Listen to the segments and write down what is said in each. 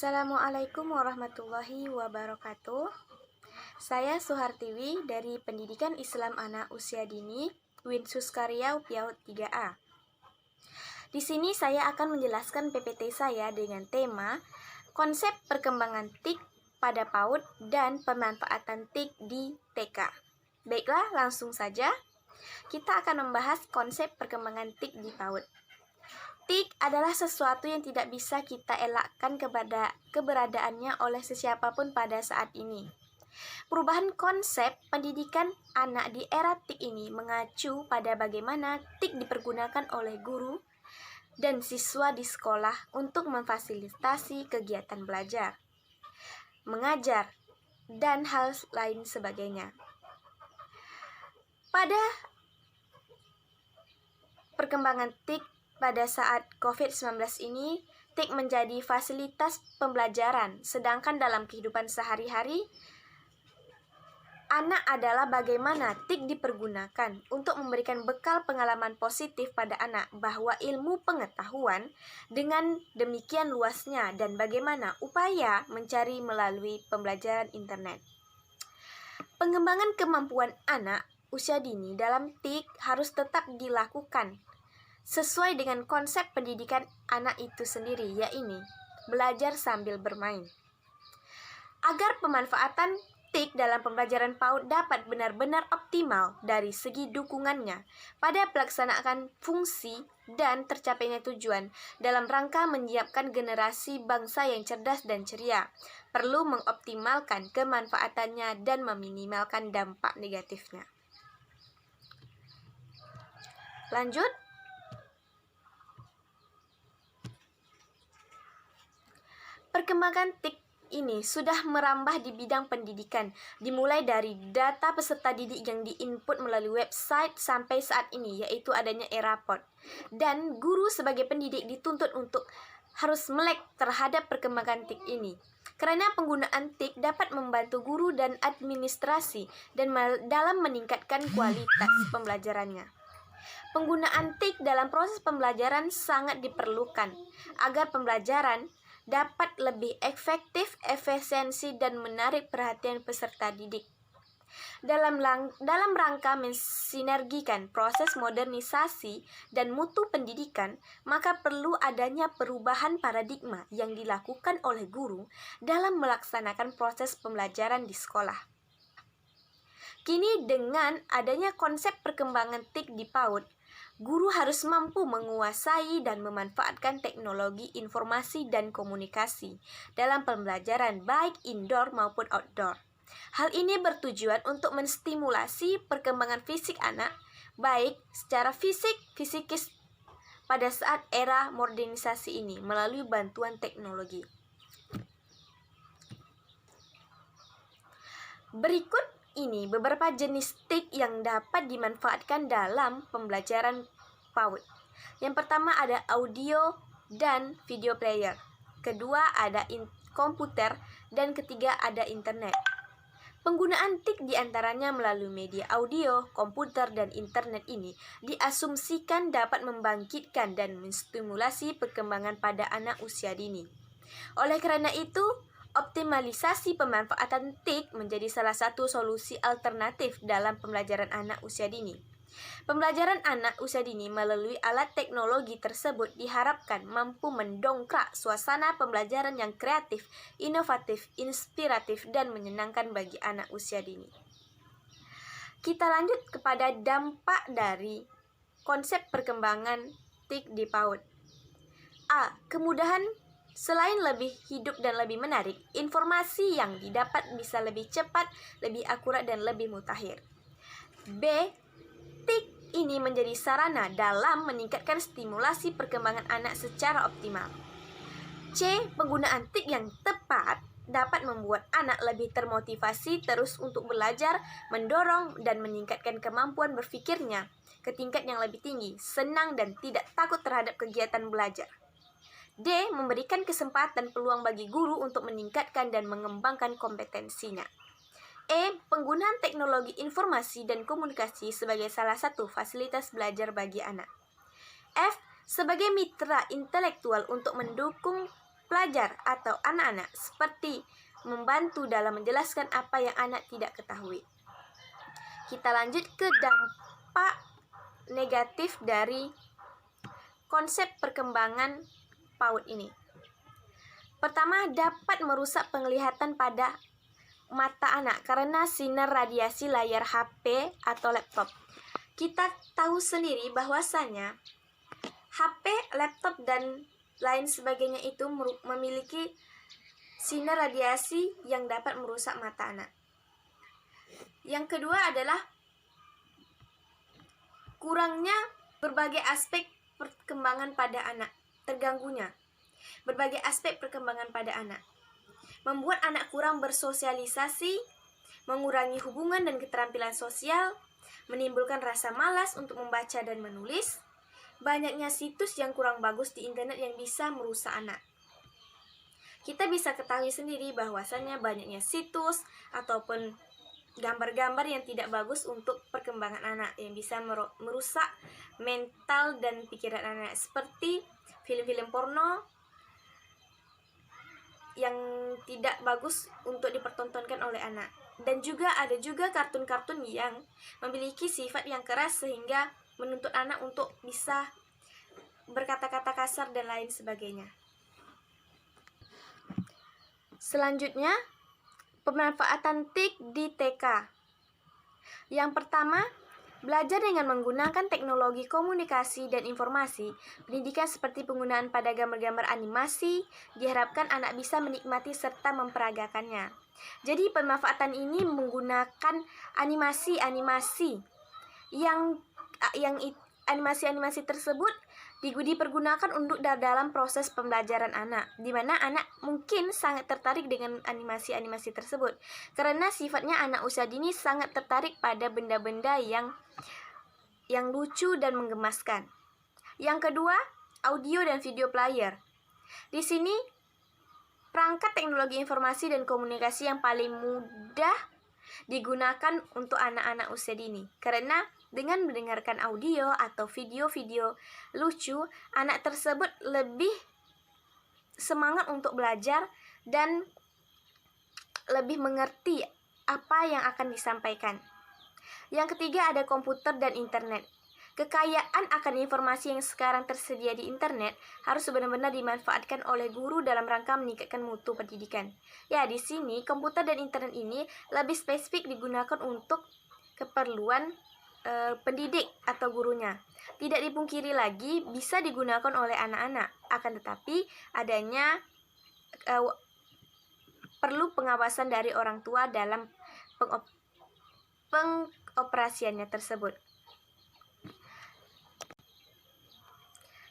Assalamualaikum warahmatullahi wabarakatuh. Saya Suhartiwi dari Pendidikan Islam Anak Usia Dini, Winsus Karyau Piaut 3A. Di sini saya akan menjelaskan PPT saya dengan tema konsep perkembangan TIK pada PAUD dan pemanfaatan TIK di TK. Baiklah, langsung saja. Kita akan membahas konsep perkembangan TIK di PAUD. TIK adalah sesuatu yang tidak bisa kita elakkan keberadaannya oleh sesiapapun pada saat ini. Perubahan konsep pendidikan anak di era TIK ini mengacu pada bagaimana TIK dipergunakan oleh guru dan siswa di sekolah untuk memfasilitasi kegiatan belajar, mengajar, dan hal lain sebagainya. Pada perkembangan TIK pada saat COVID-19 ini, TIK menjadi fasilitas pembelajaran, sedangkan dalam kehidupan sehari-hari, anak adalah bagaimana TIK dipergunakan untuk memberikan bekal pengalaman positif pada anak bahwa ilmu pengetahuan dengan demikian luasnya dan bagaimana upaya mencari melalui pembelajaran internet. Pengembangan kemampuan anak usia dini dalam TIK harus tetap dilakukan sesuai dengan konsep pendidikan anak itu sendiri, yaitu belajar sambil bermain. Agar pemanfaatan TIK dalam pembelajaran PAUD dapat benar-benar optimal dari segi dukungannya pada pelaksanaan fungsi dan tercapainya tujuan dalam rangka menyiapkan generasi bangsa yang cerdas dan ceria, perlu mengoptimalkan kemanfaatannya dan meminimalkan dampak negatifnya. Lanjut. Perkembangan TIK ini sudah merambah di bidang pendidikan, dimulai dari data peserta didik yang diinput melalui website sampai saat ini, yaitu adanya e-raport. Dan guru sebagai pendidik dituntut untuk harus melek terhadap perkembangan TIK ini. Karena penggunaan TIK dapat membantu guru dan administrasi dan dalam meningkatkan kualitas pembelajarannya. Penggunaan TIK dalam proses pembelajaran sangat diperlukan agar pembelajaran dapat lebih efektif, efisiensi, dan menarik perhatian peserta didik. Dalam rangka mensinergikan proses modernisasi dan mutu pendidikan, maka perlu adanya perubahan paradigma yang dilakukan oleh guru dalam melaksanakan proses pembelajaran di sekolah. Kini dengan adanya konsep perkembangan TIK di PAUD, guru harus mampu menguasai dan memanfaatkan teknologi informasi dan komunikasi dalam pembelajaran baik indoor maupun outdoor. Hal ini bertujuan untuk menstimulasi perkembangan fisik anak, baik secara fisikis pada saat era modernisasi ini melalui bantuan teknologi. Berikut ini beberapa jenis TIK yang dapat dimanfaatkan dalam pembelajaran PAUD. Yang pertama ada audio dan video player. Kedua ada komputer dan ketiga ada internet. Penggunaan TIK diantaranya melalui media audio, komputer, dan internet ini diasumsikan dapat membangkitkan dan menstimulasi perkembangan pada anak usia dini. Oleh karena itu, optimalisasi pemanfaatan TIK menjadi salah satu solusi alternatif dalam pembelajaran anak usia dini. Pembelajaran anak usia dini melalui alat teknologi tersebut diharapkan mampu mendongkrak suasana pembelajaran yang kreatif, inovatif, inspiratif, dan menyenangkan bagi anak usia dini. Kita lanjut kepada dampak dari konsep perkembangan TIK di PAUD. A. Kemudahan. Selain lebih hidup dan lebih menarik, informasi yang didapat bisa lebih cepat, lebih akurat, dan lebih mutakhir. B. TIK ini menjadi sarana dalam meningkatkan stimulasi perkembangan anak secara optimal. C. Penggunaan TIK yang tepat dapat membuat anak lebih termotivasi terus untuk belajar, mendorong dan meningkatkan kemampuan berpikirnya ke tingkat yang lebih tinggi, senang dan tidak takut terhadap kegiatan belajar. D. Memberikan kesempatan peluang bagi guru untuk meningkatkan dan mengembangkan kompetensinya. E. Penggunaan teknologi informasi dan komunikasi sebagai salah satu fasilitas belajar bagi anak. F. Sebagai mitra intelektual untuk mendukung pelajar atau anak-anak, seperti membantu dalam menjelaskan apa yang anak tidak ketahui. Kita lanjut ke dampak negatif dari konsep perkembangan PAUD ini. Pertama, dapat merusak penglihatan pada mata anak karena sinar radiasi layar HP atau laptop. Kita tahu sendiri bahwasanya HP, laptop, dan lain sebagainya itu memiliki sinar radiasi yang dapat merusak mata anak. Yang kedua adalah kurangnya berbagai aspek perkembangan pada anak, terganggunya berbagai aspek perkembangan pada anak. Membuat anak kurang bersosialisasi, mengurangi hubungan dan keterampilan sosial, menimbulkan rasa malas untuk membaca dan menulis, banyaknya situs yang kurang bagus di internet yang bisa merusak anak. Kita bisa ketahui sendiri bahwasannya banyaknya situs ataupun gambar-gambar yang tidak bagus untuk perkembangan anak yang bisa merusak mental dan pikiran anak, seperti film-film porno yang tidak bagus untuk dipertontonkan oleh anak. Dan juga ada juga kartun-kartun yang memiliki sifat yang keras sehingga menuntut anak untuk bisa berkata-kata kasar dan lain sebagainya. Selanjutnya, pemanfaatan TIK di TK. Yang pertama, belajar dengan menggunakan teknologi komunikasi dan informasi. Pendidikan seperti penggunaan pada gambar-gambar animasi diharapkan anak bisa menikmati serta memperagakannya. Jadi pemanfaatan ini menggunakan animasi-animasi yang animasi-animasi tersebut dipergunakan untuk dalam proses pembelajaran anak, di mana anak mungkin sangat tertarik dengan animasi-animasi tersebut karena sifatnya anak usia dini sangat tertarik pada benda-benda yang lucu dan menggemaskan. Yang kedua, audio dan video player. Di sini perangkat teknologi informasi dan komunikasi yang paling mudah digunakan untuk anak-anak usia dini karena dengan mendengarkan audio atau video-video lucu, anak tersebut lebih semangat untuk belajar dan lebih mengerti apa yang akan disampaikan. Yang ketiga, ada komputer dan internet. Kekayaan akan informasi yang sekarang tersedia di internet harus benar-benar dimanfaatkan oleh guru dalam rangka meningkatkan mutu pendidikan. Ya, di sini komputer dan internet ini lebih spesifik digunakan untuk keperluan pendidik atau gurunya. Tidak dipungkiri lagi bisa digunakan oleh anak-anak, akan tetapi adanya perlu pengawasan dari orang tua dalam pengoperasiannya tersebut.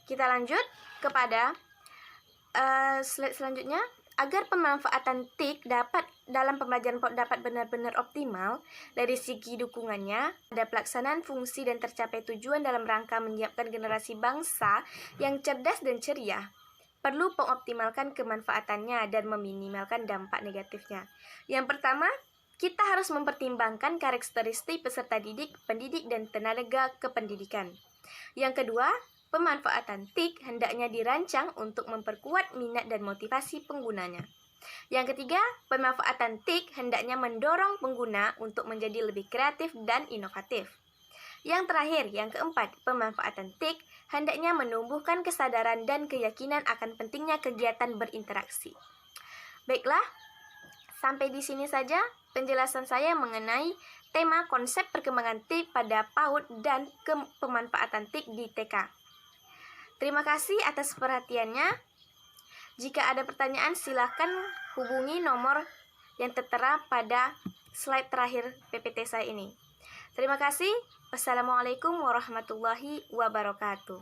Kita lanjut kepada slide selanjutnya. Agar pemanfaatan TIK dalam pembelajaran dapat benar-benar optimal dari segi dukungannya, ada pelaksanaan fungsi dan tercapai tujuan dalam rangka menyiapkan generasi bangsa yang cerdas dan ceria. Perlu mengoptimalkan kemanfaatannya dan meminimalkan dampak negatifnya. Yang pertama, kita harus mempertimbangkan karakteristik peserta didik, pendidik, dan tenaga kependidikan. Yang kedua, pemanfaatan TIK hendaknya dirancang untuk memperkuat minat dan motivasi penggunanya. Yang ketiga, pemanfaatan TIK hendaknya mendorong pengguna untuk menjadi lebih kreatif dan inovatif. Yang terakhir, yang keempat, pemanfaatan TIK hendaknya menumbuhkan kesadaran dan keyakinan akan pentingnya kegiatan berinteraksi. Baiklah, sampai di sini saja penjelasan saya mengenai tema konsep perkembangan TIK pada PAUD dan pemanfaatan TIK di TK. Terima kasih atas perhatiannya. Jika ada pertanyaan, silakan hubungi nomor yang tertera pada slide terakhir PPT saya ini. Terima kasih. Wassalamualaikum warahmatullahi wabarakatuh.